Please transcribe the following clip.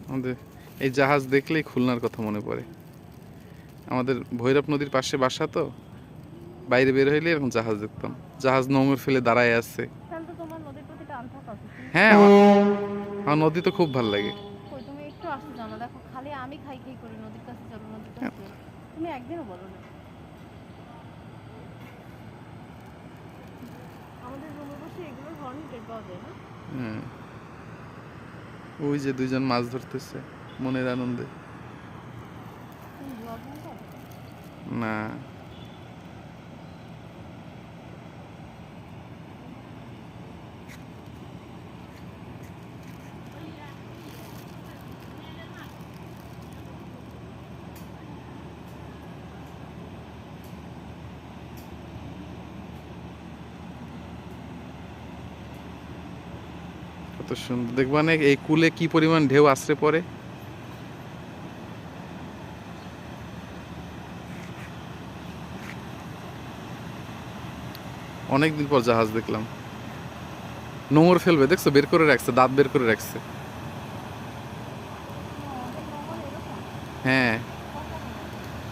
আমাদের এই জাহাজ দেখলেই খুলনার কথা মনে পড়ে। আমাদের ভৈরব নদীর পাশে বাসা তো, বাইরে বের হইলে এরকম জাহাজ দেখতাম। জাহাজ নোঙর ফেলে দাঁড়ায় আছে। তাহলে তো তোমার নদীর প্রতি টান থাকা উচিত। তুমি হ্যাঁ, আমার নদী তো খুব ভালো লাগে। কই তুমি একটু আসতে জানো, দেখো খালি আমি খাই খাই করি নদীর কাছে চলো নদীর কাছে চলো। তুমি একদিনও বলো না। আমাদের রুমে বসে এগুলোর হর্ন টের পাওয়া যায় না। হ্যাঁ, ওই যে দুইজন মাছ ধরতেছে মনের আনন্দে। তুমি ব্লগিং করো? না, কত সুন্দর দেখবা না এই কুলে কি পরিমাণ ঢেউ আছড়ে পড়ে। অনেকদিন পর জাহাজ দেখলাম। নোঙর ফেলবে দেখছো, বের করে রাখছে, দাঁত বের করে রাখছে। আমাদের নোংর এরকম। হ্যাঁ।